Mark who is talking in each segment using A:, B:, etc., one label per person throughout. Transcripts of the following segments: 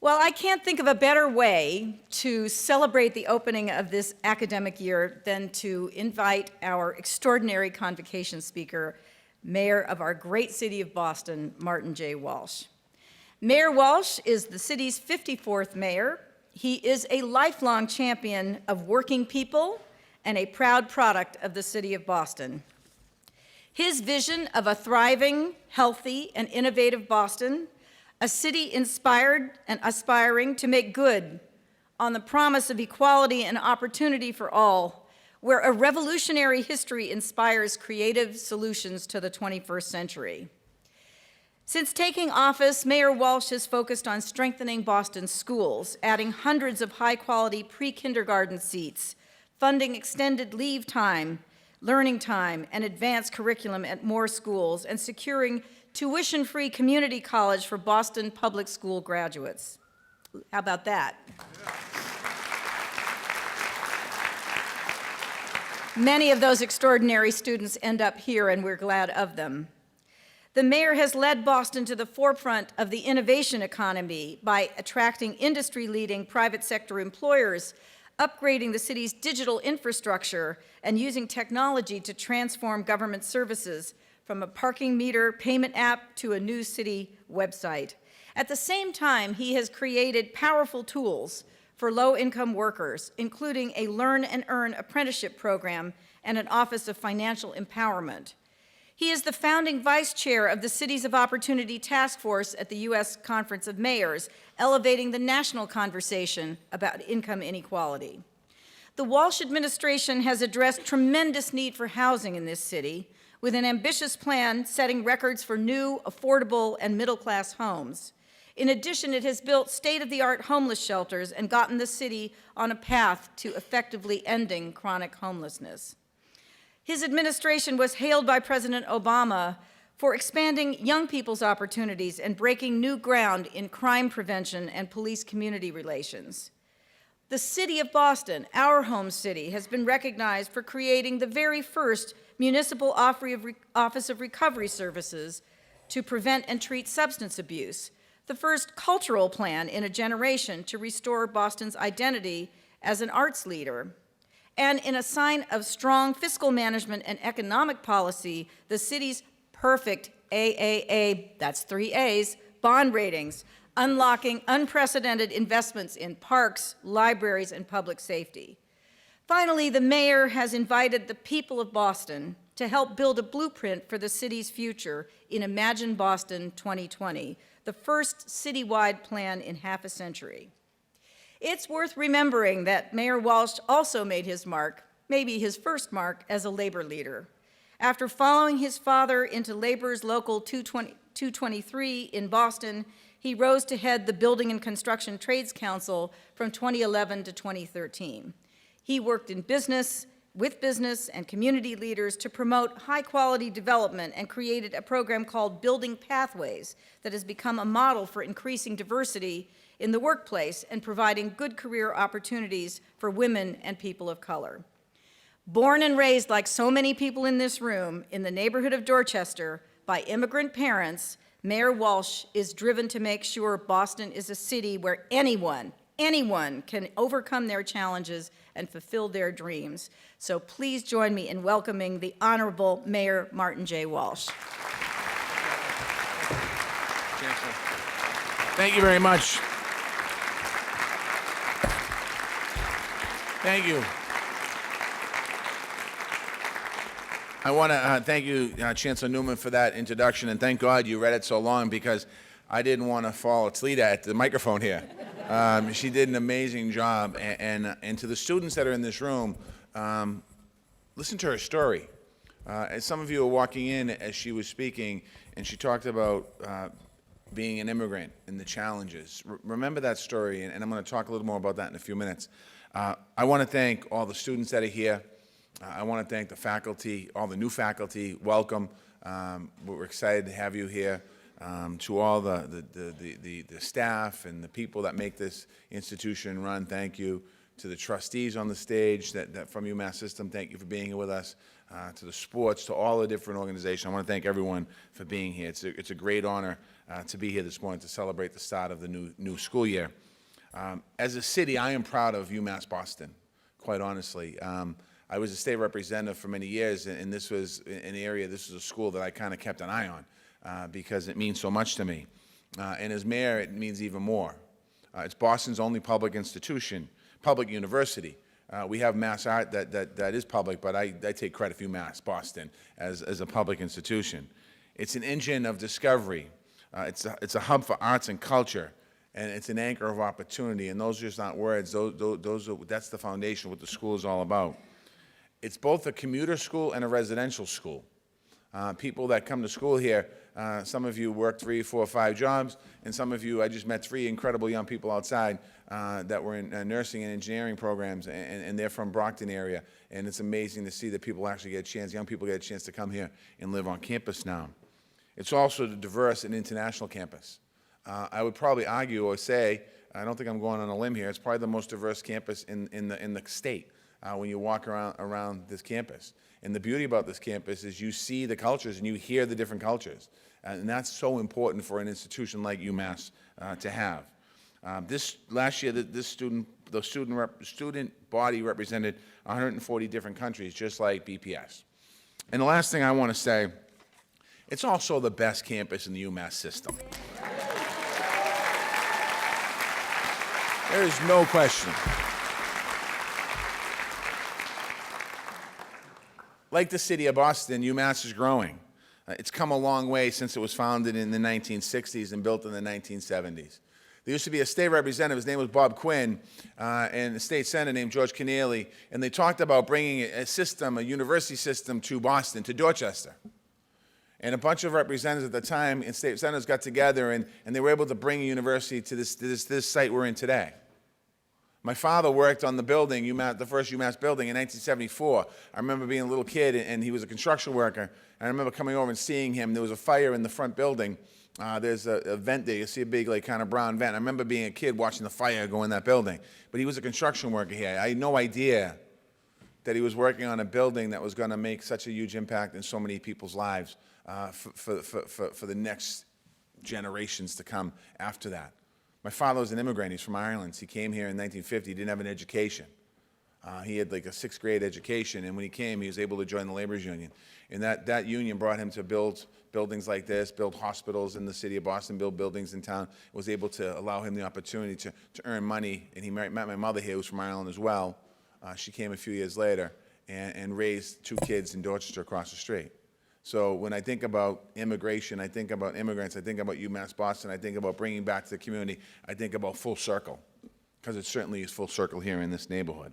A: Well, I can't think of a better way to celebrate the opening of this academic year than to invite our extraordinary convocation speaker, Mayor of our great city of Boston, Martin J. Walsh. Mayor Walsh is the city's 54th mayor. He is a lifelong champion of working people and a proud product of the city of Boston. His vision of a thriving, healthy, and innovative Boston, a city inspired and aspiring to make good on the promise of equality and opportunity for all, where a revolutionary history inspires creative solutions to the 21st century. Since taking office, Mayor Walsh has focused on strengthening Boston's schools, adding hundreds of high-quality pre-kindergarten seats, funding extended leave time, learning time, and advanced curriculum at more schools, and securing tuition-free community college for Boston public school graduates. How about that? Many of those extraordinary students end up here, and we're glad of them. The mayor has led Boston to the forefront of the innovation economy by attracting industry-leading private sector employers, upgrading the city's digital infrastructure, and using technology to transform government services, from a parking meter payment app to a new city website. At the same time, he has created powerful tools for low-income workers, including a Learn and Earn apprenticeship program and an Office of Financial Empowerment. He is the founding vice chair of the Cities of Opportunity Task Force at the U.S. Conference of Mayors, elevating the national conversation about income inequality. The Walsh administration has addressed tremendous need for housing in this city, with an ambitious plan setting records for new, affordable, and middle-class homes. In addition, it has built state-of-the-art homeless shelters and gotten the city on a path to effectively ending chronic homelessness. His administration was hailed by President Obama for expanding young people's opportunities and breaking new ground in crime prevention and police-community relations. The city of Boston, our home city, has been recognized for creating the very first municipal Office of Recovery Services to prevent and treat substance abuse, the first cultural plan in a generation to restore Boston's identity as an arts leader. And in a sign of strong fiscal management and economic policy, the city's perfect AAA, that's 3 A's, bond ratings, unlocking unprecedented investments in parks, libraries, and public safety. Finally, the mayor has invited the people of Boston to help build a blueprint for the city's future in Imagine Boston 2020, the first citywide plan in half a century. It's worth remembering that Mayor Walsh also made his mark, maybe his first mark, as a labor leader. After following his father into Labor's Local 223 in Boston, he rose to head the Building and Construction Trades Council from 2011 to 2013. He worked in business, with business and community leaders to promote high-quality development and created a program called Building Pathways that has become a model for increasing diversity in the workplace and providing good career opportunities for women and people of color. Born and raised, like so many people in this room, in the neighborhood of Dorchester by immigrant parents, Mayor Walsh is driven to make sure Boston is a city where anyone can overcome their challenges and fulfill their dreams. So please join me in welcoming the Honorable Mayor Martin J. Walsh.
B: Thank you very much. Thank you. I want to thank you, Chancellor Newman, for that introduction, and thank God you read it so long because I didn't want to fall asleep at the microphone here. She did an amazing job, and to the students that are in this room, listen to her story. As some of you were walking in as she was speaking, and she talked about being an immigrant and the challenges. Remember that story, and I'm going to talk a little more about that in a few minutes. I want to thank all the students that are here. I want to thank the faculty, all the new faculty. Welcome. We're excited to have you here. To all the staff and the people that make this institution run, thank you. To the trustees on the stage that from UMass System, thank you for being here with us. to the sports, to all the different organizations. I want to thank everyone for being here. It's a great honor to be here this morning to celebrate the start of the new school year. As a city, I am proud of UMass Boston, quite honestly. I was a state representative for many years, and this was an area, this was a school that I kind of kept an eye on because it means so much to me. And as mayor, it means even more. It's Boston's only public institution, public university. We have Mass Art that is public, but I take credit for UMass Boston as a public institution. It's an engine of discovery. It's a hub for arts and culture, and it's an anchor of opportunity. And those are just not words. That's the foundation of what the school is all about. It's both a commuter school and a residential school. People that come to school here, some of you work 3, 4, 5 jobs, and some of you, I just met 3 incredible young people outside that were in nursing and engineering programs, and they're from Brockton area, and it's amazing to see that people actually get a chance, young people get a chance to come here and live on campus now. It's also the diverse and international campus. I would probably argue or say, I don't think I'm going on a limb here, it's probably the most diverse campus in the state when you walk around this campus. And the beauty about this campus is you see the cultures and you hear the different cultures. And that's so important for an institution like UMass to have. Last year, the student body represented 140 different countries, just like BPS. And the last thing I want to say, it's also the best campus in the UMass system. There is no question. Like the city of Boston, UMass is growing. It's come a long way since it was founded in the 1960s and built in the 1970s. There used to be a state representative, his name was Bob Quinn, and a state senator named George Keneally, and they talked about bringing a university system to Boston, to Dorchester. And a bunch of representatives at the time and state senators got together, and they were able to bring a university to this site we're in today. My father worked on the building, the first UMass building, in 1974. I remember being a little kid, and he was a construction worker. I remember coming over and seeing him. There was a fire in the front building. There's a vent there. You see a big, kind of brown vent. I remember being a kid watching the fire go in that building. But he was a construction worker here. I had no idea that he was working on a building that was going to make such a huge impact in so many people's lives for the next generations to come after that. My father was an immigrant. He's from Ireland. He came here in 1950. He didn't have an education. He had like a 6th grade education, and when he came, he was able to join the laborers union. And that union brought him to build buildings like this, build hospitals in the city of Boston, build buildings in town. It was able to allow him the opportunity to earn money. And he met my mother here, who's from Ireland as well. She came a few years later and raised 2 kids in Dorchester across the street. So when I think about immigration, I think about immigrants, I think about UMass Boston, I think about bringing back to the community, I think about full circle, because it certainly is full circle here in this neighborhood.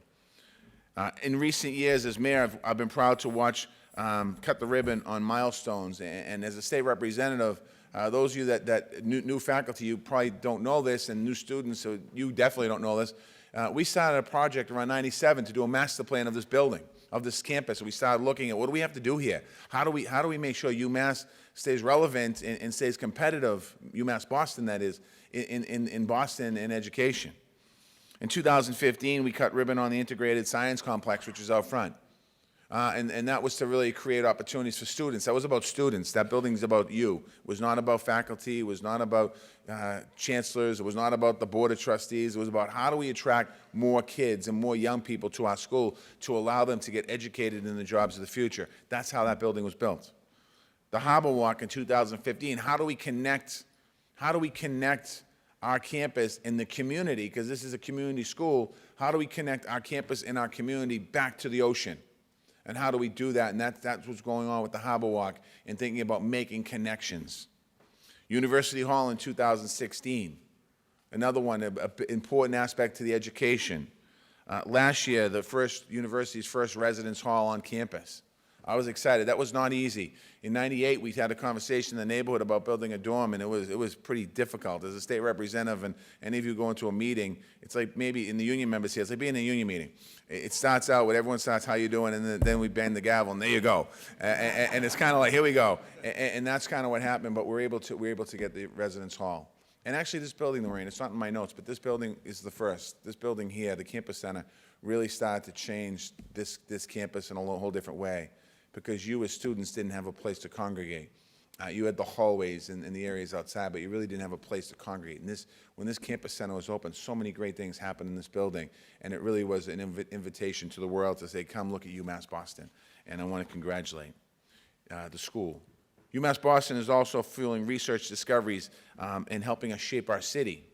B: In recent years, as mayor, I've been proud to watch cut the ribbon on milestones, and as a state representative, those of you that new faculty, you probably don't know this, and new students, so you definitely don't know this. We started a project around '97 to do a master plan of this building, of this campus. We started looking at what do we have to do here? How do we make sure UMass stays relevant and stays competitive, UMass Boston that is, in Boston in education? In 2015, we cut ribbon on the integrated science complex, which is out front. And that was to really create opportunities for students. That was about students. That building's about you. It was not about faculty. It was not about chancellors. It was not about the board of trustees. It was about how do we attract more kids and more young people to our school to allow them to get educated in the jobs of the future. That's how that building was built. The Harbor Walk in 2015, how do we connect our campus in the community, because this is a community school, how do we connect our campus and our community back to the ocean? And how do we do that? And that's what's going on with the Harbor Walk and thinking about making connections. University Hall in 2016, another one, an important aspect to the education. Last year, the university's first residence hall on campus. I was excited. That was not easy. In '98, we had a conversation in the neighborhood about building a dorm, and it was pretty difficult. As a state representative, and any of you go into a meeting, it's like maybe in the union members here, it's like being in a union meeting. It starts out with everyone starts, how you doing, and then we bang the gavel, and there you go. And it's kind of like, here we go. And that's kind of what happened, but we're able to get the residence hall. And actually, this building that we're in, it's not in my notes, but this building is the first. This building here, the campus center, really started to change this campus in a whole different way. because you as students didn't have a place to congregate. You had the hallways and the areas outside, but you really didn't have a place to congregate. And when this campus center was open, so many great things happened in this building, and it really was an invitation to the world to say, come look at UMass Boston. And I want to congratulate the school. UMass Boston is also fueling research discoveries and helping us shape our city.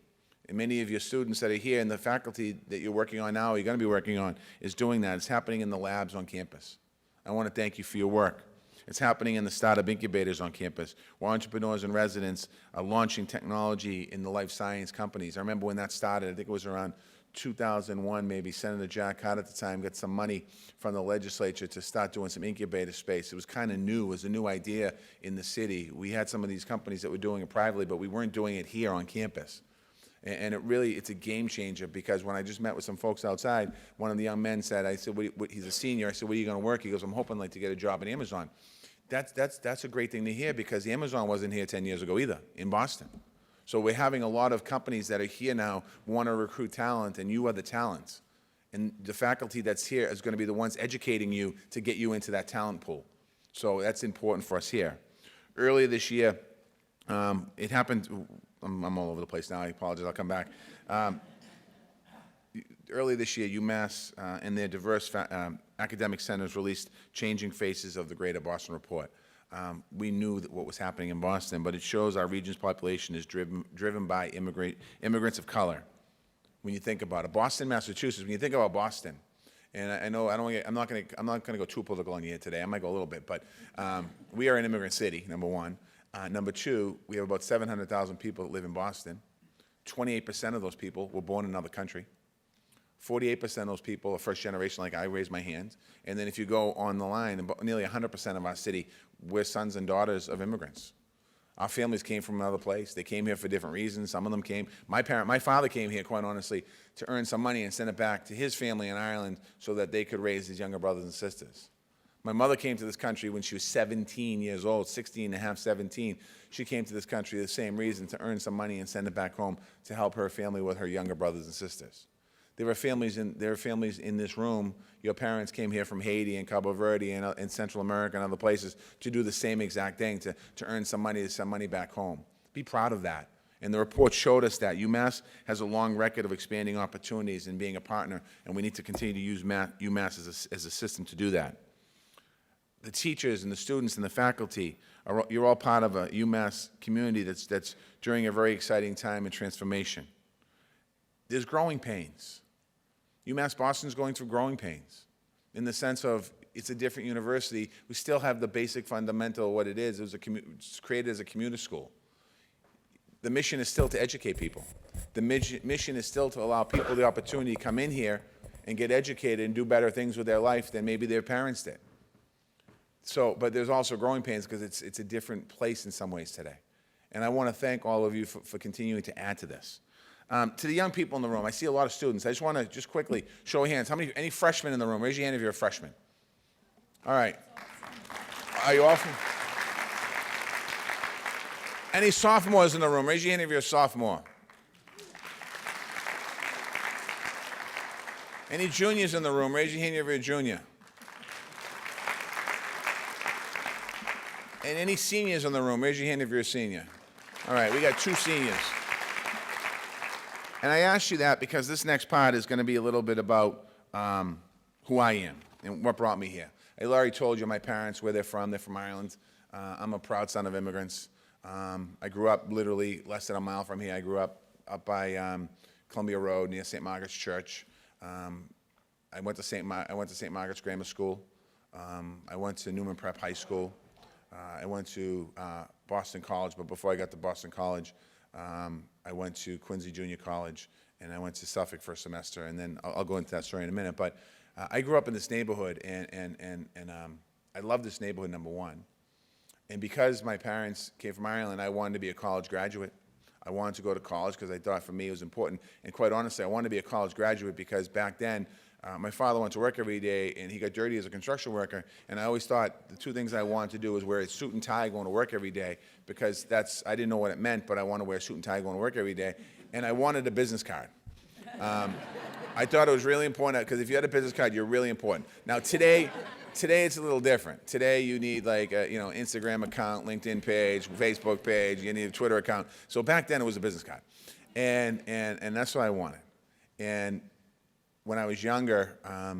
B: And many of your students that are here and the faculty that you're working on now, or you're going to be working on, is doing that. It's happening in the labs on campus. I want to thank you for your work. It's happening in the startup incubators on campus, where entrepreneurs and residents are launching technology in the life science companies. I remember when that started, I think it was around 2001 maybe. Senator Jack Hart at the time got some money from the legislature to start doing some incubator space. It was kind of new. It was a new idea in the city. We had some of these companies that were doing it privately, but we weren't doing it here on campus. And it's a game changer, because when I just met with some folks outside, one of the young men said, I said, he's a senior, I said, what are you going to work? He goes, I'm hoping to get a job at Amazon. That's a great thing to hear, because Amazon wasn't here 10 years ago either, in Boston. So we're having a lot of companies that are here now want to recruit talent, and you are the talent. And the faculty that's here is going to be the ones educating you to get you into that talent pool. So that's important for us here. Earlier this year, it happened. I'm all over the place now. I apologize. I'll come back. Earlier this year, UMass and their diverse academic centers released Changing Faces of the Greater Boston Report. We knew what was happening in Boston, but it shows our region's population is driven by immigrants of color. When you think about it, Boston, Massachusetts. When you think about Boston, and I know I'm not going to go too political on you here today. I might go a little bit, but we are an immigrant city. Number one. Number two, we have about 700,000 people that live in Boston. 28% of those people were born in another country. 48% of those people are first generation, like I raised my hand. And then if you go on the line, about nearly 100% of our city, we're sons and daughters of immigrants. Our families came from another place. They came here for different reasons. Some of them came. My father came here, quite honestly, to earn some money and send it back to his family in Ireland so that they could raise his younger brothers and sisters. My mother came to this country when she was 17 years old, 16 and a half, 17. She came to this country the same reason, to earn some money and send it back home to help her family with her younger brothers and sisters. There are families in this room. Your parents came here from Haiti and Cabo Verde and Central America and other places to do the same exact thing, to earn some money, to send money back home. Be proud of that. And the report showed us that UMass has a long record of expanding opportunities and being a partner, and we need to continue to use UMass as a system to do that. The teachers and the students and the faculty, you're all part of a UMass community that's during a very exciting time in transformation. There's growing pains. UMass Boston's going through growing pains in the sense of it's a different university. We still have the basic fundamental of what it is. It's created as a commuter school. The mission is still to educate people. The mission is still to allow people the opportunity to come in here and get educated and do better things with their life than maybe their parents did. So, but there's also growing pains because it's a different place in some ways today. And I want to thank all of you for continuing to add to this. To the young people in the room, I see a lot of students. I just want to just quickly show of hands. Any freshmen in the room? Raise your hand if you're a freshman. All right. Are you all from? Any sophomores in the room? Raise your hand if you're a sophomore. Any juniors in the room? Raise your hand if you're a junior. And any seniors in the room? Raise your hand if you're a senior. All right, we got 2 seniors. And I asked you that because this next part is going to be a little bit about who I am and what brought me here. I already told you my parents, where they're from. They're from Ireland. I'm a proud son of immigrants. I grew up literally less than a mile from here. I grew up by Columbia Road near St. Margaret's Church. I went to St. Margaret's Grammar School. I went to Newman Prep High School. I went to Boston College, but before I got to Boston College, I went to Quincy Junior College, and I went to Suffolk for a semester, and then I'll go into that story in a minute. But I grew up in this neighborhood, and I love this neighborhood, number one. And because my parents came from Ireland, I wanted to be a college graduate. I wanted to go to college because I thought for me it was important. And quite honestly, I wanted to be a college graduate because back then, my father went to work every day, and he got dirty as a construction worker, and I always thought the 2 things I wanted to do was wear a suit and tie going to work every day, because I didn't know what it meant, but I wanted to wear a suit and tie going to work every day, and I wanted a business card. I thought it was really important, because if you had a business card, you're really important. Now today, Today it's a little different. Today you need like a Instagram account, LinkedIn page, Facebook page. You need a Twitter account. So back then it was a business card, and that's what I wanted. And when I was younger, I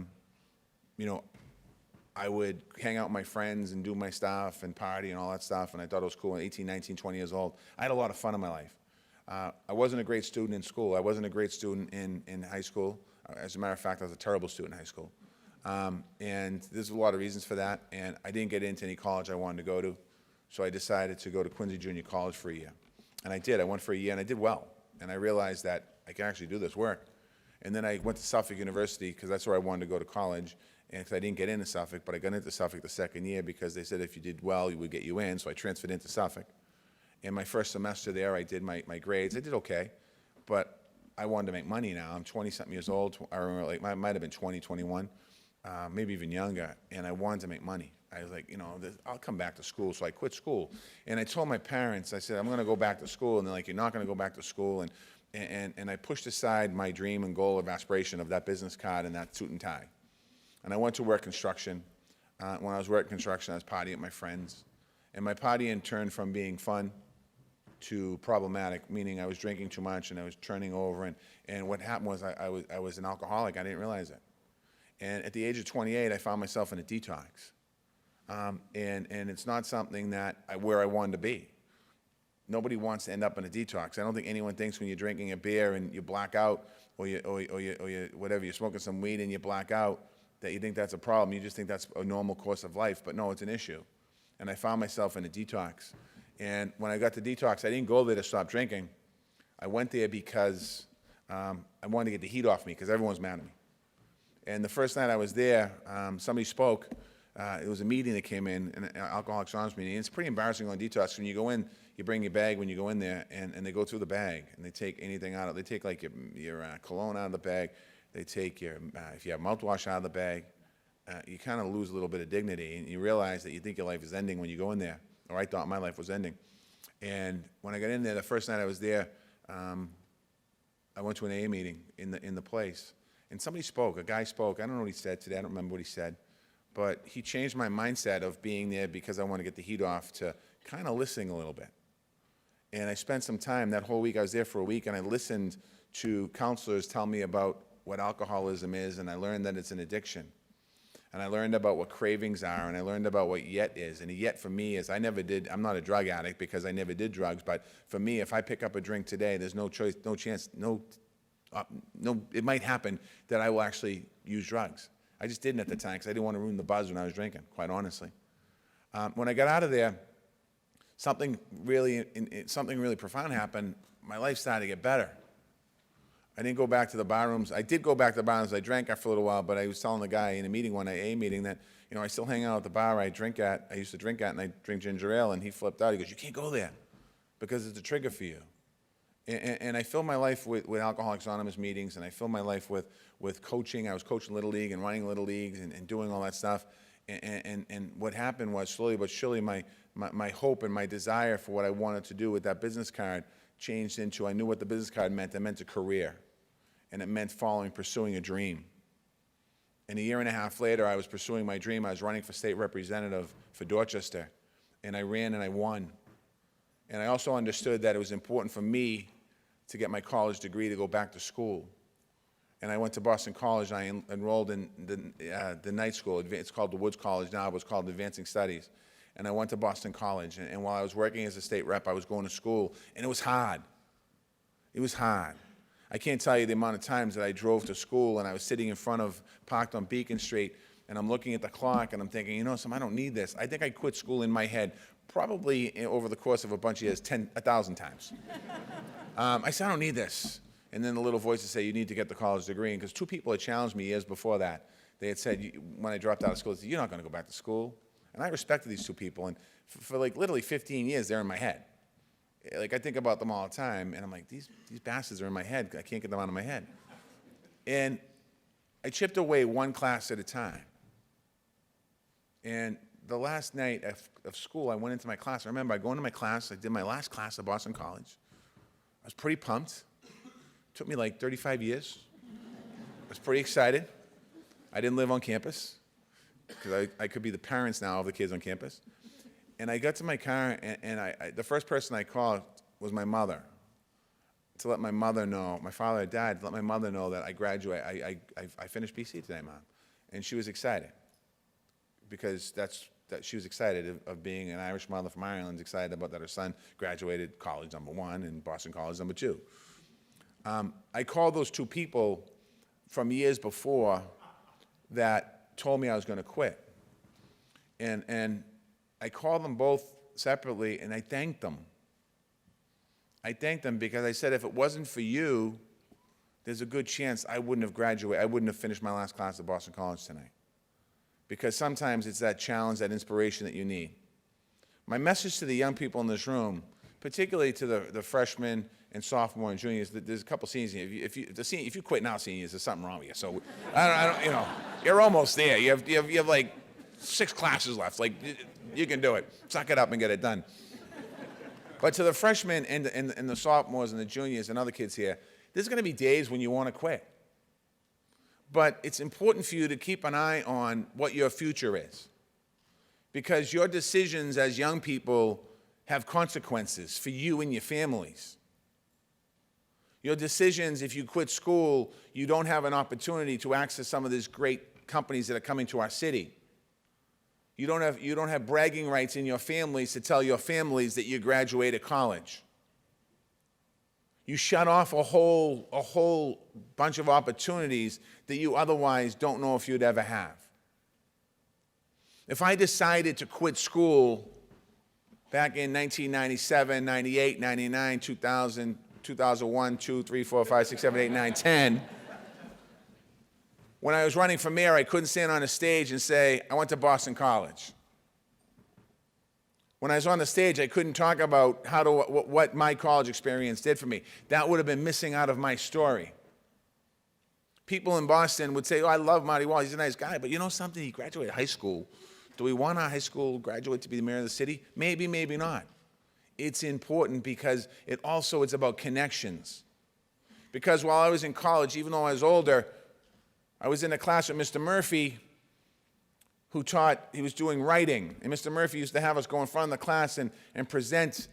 B: would hang out with my friends and do my stuff and party and all that stuff, and I thought it was cool. At 18, 19, 20 years old, I had a lot of fun in my life. I wasn't a great student in school. I wasn't a great student in high school. As a matter of fact, I was a terrible student in high school. And there's a lot of reasons for that, and I didn't get into any college I wanted to go to, so I decided to go to Quincy Junior College for a year. And I did. I went for a year, and I did well. And I realized that I can actually do this work. And then I went to Suffolk University, because that's where I wanted to go to college, and because I didn't get into Suffolk, but I got into Suffolk the second year because they said if you did well, you would get you in, so I transferred into Suffolk. And my first semester there, I did my grades. I did okay, but I wanted to make money now. I'm 20-something years old. I remember, like, I might have been 20, 21. Maybe even younger, and I wanted to make money. I was like, I'll come back to school, so I quit school. And I told my parents, I said, I'm going to go back to school, and they're like, you're not going to go back to school. And I pushed aside my dream and goal of aspiration of that business card and that suit and tie. And I went to work construction. When I was working construction, I was partying with my friends. And my partying turned from being fun to problematic, meaning I was drinking too much and I was turning over. And what happened was I was an alcoholic. I didn't realize it. And at the age of 28, I found myself in a detox. And it's not something where I wanted to be. Nobody wants to end up in a detox. I don't think anyone thinks when you're drinking a beer and you black out, or whatever, you're smoking some weed and you black out, that you think that's a problem. You just think that's a normal course of life. But no, it's an issue. And I found myself in a detox. And when I got to detox, I didn't go there to stop drinking. I went there because I wanted to get the heat off me, because everyone's mad at me. And the first night I was there, somebody spoke. It was a meeting that came in, an Alcoholics Anonymous meeting. And it's pretty embarrassing on detox. When you go in, you bring your bag when you go in there, and they go through the bag, and they take anything out of it. They take like your cologne out of the bag. They take if you have mouthwash out of the bag. You kind of lose a little bit of dignity, and you realize that you think your life is ending when you go in there. Or I thought my life was ending. And when I got in there, the first night I was there, I went to an AA meeting in the place. And somebody spoke, a guy spoke. I don't know what he said today. I don't remember what he said. But he changed my mindset of being there because I want to get the heat off to kind of listening a little bit. And I spent some time, that whole week, I was there for a week, and I listened to counselors tell me about what alcoholism is, and I learned that it's an addiction. And I learned about what cravings are, and I learned about what yet is. And a yet for me is I'm not a drug addict because I never did drugs, but for me, if I pick up a drink today, there's no choice, no chance, it might happen that I will actually use drugs. I just didn't at the time because I didn't want to ruin the buzz when I was drinking, quite honestly. When I got out of there, something really profound happened. My life started to get better. I didn't go back to the bar rooms. I did go back to the bar rooms. I drank after a little while, but I was telling the guy in a meeting, one AA meeting, that I still hang out at the bar I used to drink at, and I drink ginger ale, and he flipped out. He goes, you can't go there because it's a trigger for you. And I filled my life with Alcoholics Anonymous meetings, and I filled my life with coaching. I was coaching Little League and running Little Leagues and doing all that stuff. And what happened was, slowly but surely, my hope and my desire for what I wanted to do with that business card changed into, I knew what the business card meant. It meant a career, and it meant pursuing a dream. And a year and a half later, I was pursuing my dream. I was running for state representative for Dorchester, and I ran and I won. And I also understood that it was important for me to get my college degree to go back to school. And I went to Boston College, and I enrolled in the night school. It's called the Woods College now. It was called Advancing Studies. And I went to Boston College. And while I was working as a state rep, I was going to school. And it was hard. It was hard. I can't tell you the amount of times that I drove to school, and I was sitting in front of, parked on Beacon Street, and I'm looking at the clock, and I'm thinking, I don't need this. I think I quit school in my head probably over the course of a bunch of years, 1,000 times. I said, I don't need this. And then the little voices say, you need to get the college degree. And because two people had challenged me years before that. They had said, when I dropped out of school, they said, you're not going to go back to school. And I respected these two people. And for like literally 15 years, they're in my head. Like, I think about them all the time, and I'm like, these bastards are in my head. I can't get them out of my head. And I chipped away one class at a time. And the last night of school, I went into my class. I remember I go into my class. I did my last class at Boston College. I was pretty pumped. It took me like 35 years. I was pretty excited. I didn't live on campus. because I could be the parents now of the kids on campus. And I got to my car, and the first person I called was my mother, to let my mother know, my father had died, to let my mother know that I graduated, I finished BC today, Mom. And she was excited, because she was excited of being an Irish mother from Ireland, excited about that her son graduated college #1 and Boston College #2. I called those two people from years before that told me I was going to quit. And I called them both separately, and I thanked them. I thanked them because I said, if it wasn't for you, there's a good chance I wouldn't have graduated, I wouldn't have finished my last class at Boston College tonight. Because sometimes it's that challenge, that inspiration that you need. My message to the young people in this room, particularly to the freshmen and sophomore and juniors, there's a couple seniors here. If you quit now, seniors, there's something wrong with you. So I don't, you're almost there. You have like 6 classes left. Like, you can do it. Suck it up and get it done. But to the freshmen and the sophomores and the juniors and other kids here, there's going to be days when you want to quit. But it's important for you to keep an eye on what your future is. Because your decisions as young people have consequences for you and your families. Your decisions, if you quit school, you don't have an opportunity to access some of these great companies that are coming to our city. You don't have bragging rights in your families to tell your families that you graduated college. You shut off a whole bunch of opportunities that you otherwise don't know if you'd ever have. If I decided to quit school back in 1997, 98, 99, 2000, 2001, 2, 3, 4, 5, 6, 7, 8, 9, 10, when I was running for mayor, I couldn't stand on a stage and say, I went to Boston College. When I was on the stage, I couldn't talk about what my college experience did for me. That would have been missing out of my story. People in Boston would say, oh, I love Marty Walsh, he's a nice guy, but you know something, he graduated high school. Do we want our high school graduate to be the mayor of the city? Maybe, maybe not. It's important because it's about connections. Because while I was in college, even though I was older, I was in a class with Mr. Murphy, who he was doing writing. And Mr. Murphy used to have us go in front of the class and present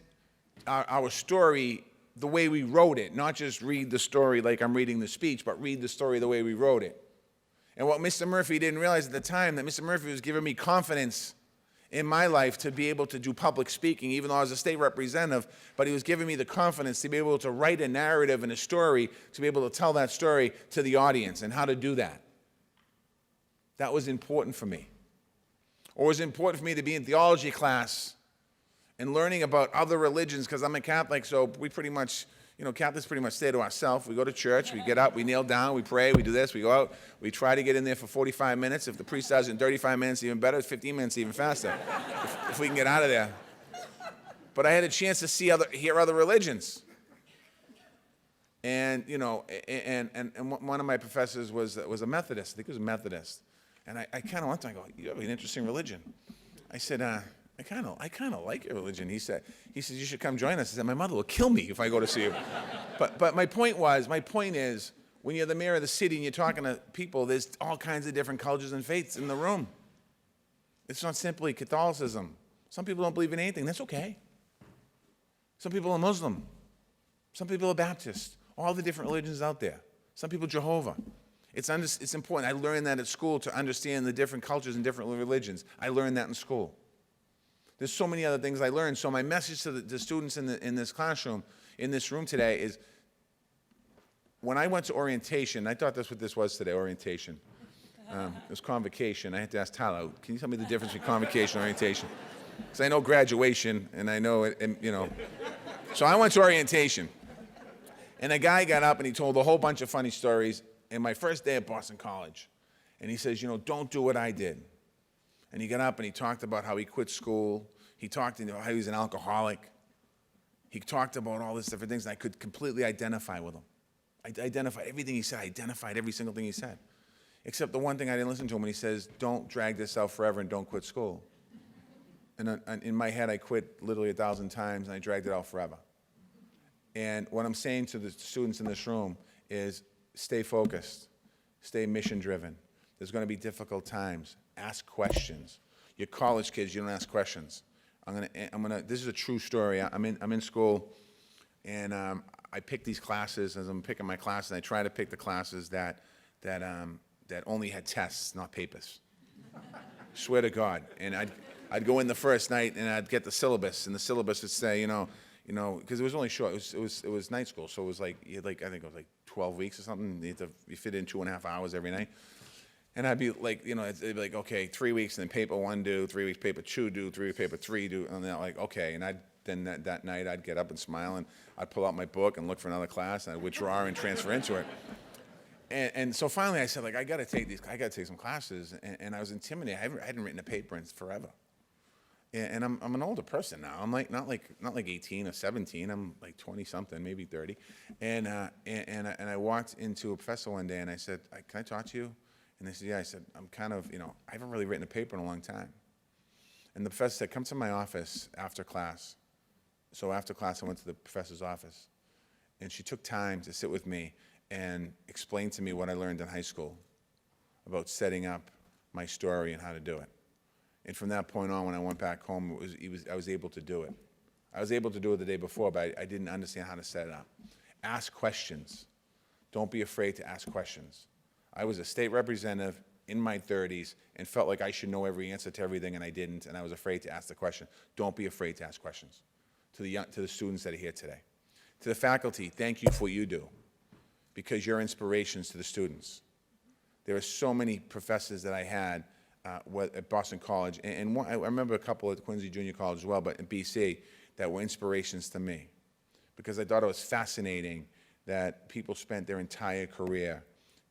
B: our story the way we wrote it, not just read the story like I'm reading the speech, but read the story the way we wrote it. And what Mr. Murphy didn't realize at the time, that Mr. Murphy was giving me confidence in my life to be able to do public speaking, even though I was a state representative, but he was giving me the confidence to be able to write a narrative and a story, to be able to tell that story to the audience and how to do that. That was important for me. Or it was important for me to be in theology class and learning about other religions, because I'm a Catholic, so we pretty much, Catholics pretty much stay to ourselves. We go to church, we get up, we kneel down, we pray, we do this, we go out, we try to get in there for 45 minutes. If the priest does it in 35 minutes, even better, 15 minutes, even faster, if we can get out of there. But I had a chance to hear other religions. And, and one of my professors was a Methodist. I think he was a Methodist. And I kind of went to him, I go, you have an interesting religion. I said, I kind of like your religion. He said, you should come join us. I said, my mother will kill me if I go to see you. But my point is, when you're the mayor of the city and you're talking to people, there's all kinds of different cultures and faiths in the room. It's not simply Catholicism. Some people don't believe in anything. That's okay. Some people are Muslim. Some people are Baptist. All the different religions out there. Some people Jehovah. It's important. I learned that at school to understand the different cultures and different religions. I learned that in school. There's so many other things I learned. So my message to the students in this classroom, in this room today is, when I went to orientation, I thought that's what this was today, orientation. It was convocation. I had to ask Tyler, can you tell me the difference between convocation and orientation? Because I know graduation, and I know it, and, So I went to orientation. And a guy got up and he told a whole bunch of funny stories in my first day at Boston College. And he says, don't do what I did. And he got up and he talked about how he quit school. He talked about how he was an alcoholic. He talked about all these different things, and I could completely identify with him. I identified everything he said. I identified every single thing he said. Except the one thing I didn't listen to him when he says, don't drag this out forever and don't quit school. And in my head, I quit literally 1,000 times, and I dragged it out forever. And what I'm saying to the students in this room is, stay focused, stay mission-driven. There's going to be difficult times. Ask questions. You're college kids, you don't ask questions. This is a true story. I'm in school, and I pick these classes as I'm picking my classes, and I try to pick the classes that only had tests, not papers. Swear to God. And I'd go in the first night, and I'd get the syllabus, and the syllabus would say, because it was only short. It was night school, so it was like, I think it was like 12 weeks or something. You fit in 2.5 hours every night. And I'd be like, it'd be like, okay, 3 weeks, and then paper 1 due, 3 weeks paper 2 due, 3 weeks paper 3 due, and then like, okay. And then that night I'd get up and smile, and I'd pull out my book and look for another class, and I'd withdraw and transfer into it. And so finally I said, like, I got to take some classes, and I was intimidated. I hadn't written a paper in forever. And I'm an older person now. I'm like not like 18 or 17. I'm like 20 something, maybe 30. And I walked into a professor one day, and I said, "Can I talk to you?" And they said, "Yeah." I said, "I'm kind of, I haven't really written a paper in a long time." And the professor said, "Come to my office after class." So after class, I went to the professor's office, and she took time to sit with me and explain to me what I learned in high school about setting up my story and how to do it. And from that point on, when I went back home, I was able to do it. I was able to do it the day before, but I didn't understand how to set it up. Ask questions. Don't be afraid to ask questions. I was a state representative in my 30s and felt like I should know every answer to everything, and I didn't, and I was afraid to ask the question. Don't be afraid to ask questions to the students that are here today. To the faculty, thank you for what you do, because you're inspirations to the students. There are so many professors that I had at Boston College, and I remember a couple at Quincy Junior College as well, but in BC, that were inspirations to me, because I thought it was fascinating that people spent their entire career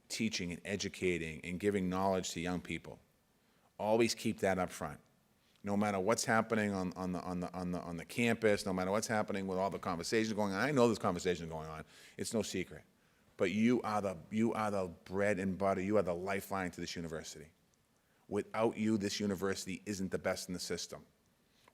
B: teaching and educating and giving knowledge to young people. Always keep that up front. No matter what's happening on the campus, no matter what's happening with all the conversations going on. I know there's conversations going on. It's no secret. But you are the bread and butter. You are the lifeline to this university. Without you, this university isn't the best in the system.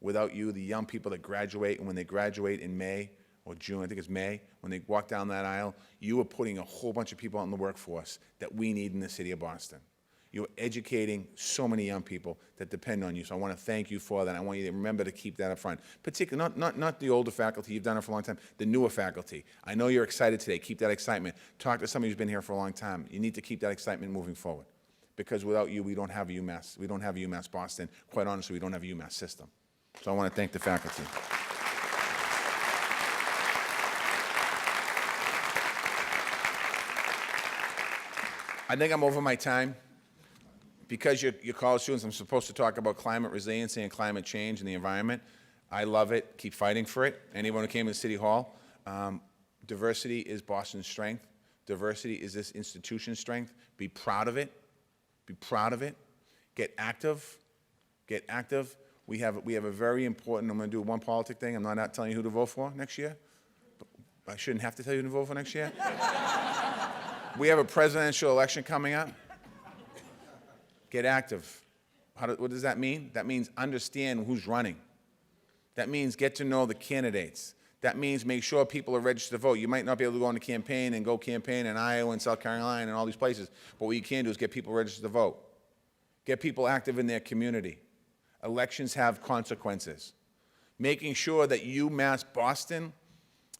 B: Without you, the young people that graduate, and when they graduate in May or June, I think it's May, when they walk down that aisle, you are putting a whole bunch of people out in the workforce that we need in the city of Boston. You're educating so many young people that depend on you. So I want to thank you for that. I want you to remember to keep that up front. Particularly, not the older faculty, you've done it for a long time, the newer faculty. I know you're excited today. Keep that excitement. Talk to somebody who's been here for a long time. You need to keep that excitement moving forward. Because without you, we don't have UMass. We don't have UMass Boston. Quite honestly, we don't have a UMass system. So I want to thank the faculty. I think I'm over my time. Because you're college students, I'm supposed to talk about climate resiliency and climate change and the environment. I love it. Keep fighting for it. Anyone who came to City Hall, diversity is Boston's strength. Diversity is this institution's strength. Be proud of it. Be proud of it. Get active. Get active. We have a very important, I'm going to do one politic thing. I'm not telling you who to vote for next year. But I shouldn't have to tell you who to vote for next year. We have a presidential election coming up. Get active. What does that mean? That means understand who's running. That means get to know the candidates. That means make sure people are registered to vote. You might not be able to go on the campaign and go campaign in Iowa and South Carolina and all these places, but what you can do is get people registered to vote. Get people active in their community. Elections have consequences. Making sure that UMass Boston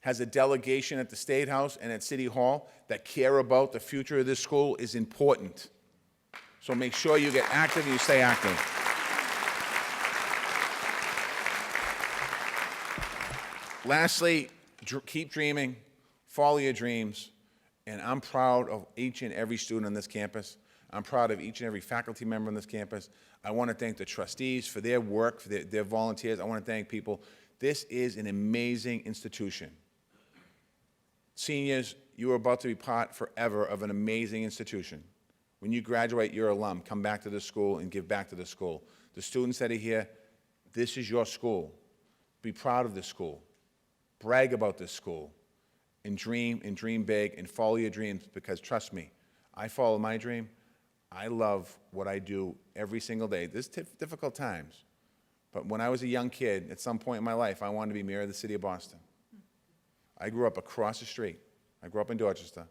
B: has a delegation at the State House and at City Hall that care about the future of this school is important. So make sure you get active and you stay active. Lastly, keep dreaming, follow your dreams, and I'm proud of each and every student on this campus. I'm proud of each and every faculty member on this campus. I want to thank the trustees for their work, for their volunteers. I want to thank people. This is an amazing institution. Seniors, you are about to be part forever of an amazing institution. When you graduate, you're alum. Come back to the school and give back to the school. The students that are here, this is your school. Be proud of this school. Brag about this school. And dream big, and follow your dreams, because trust me, I follow my dream. I love what I do every single day. There's difficult times. But when I was a young kid, at some point in my life, I wanted to be mayor of the city of Boston. I grew up across the street. I grew up in Dorchester.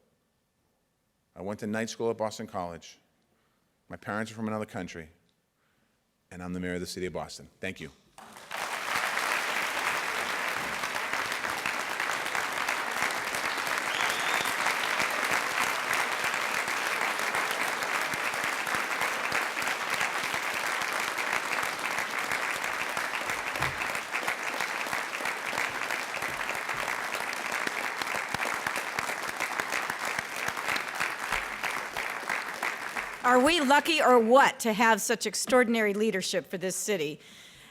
B: I went to night school at Boston College. My parents are from another country. and I'm the mayor of the city of Boston. Thank you.
A: Are we lucky or what to have such extraordinary leadership for this city?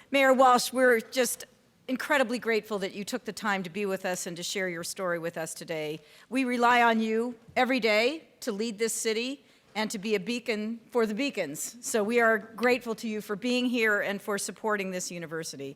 A: Mayor Walsh, we're just incredibly grateful that you took the time to be with us and to share your story with us today. We rely on you every day to lead this city and to be a beacon for the beacons. So we are grateful to you for being here and for supporting this university.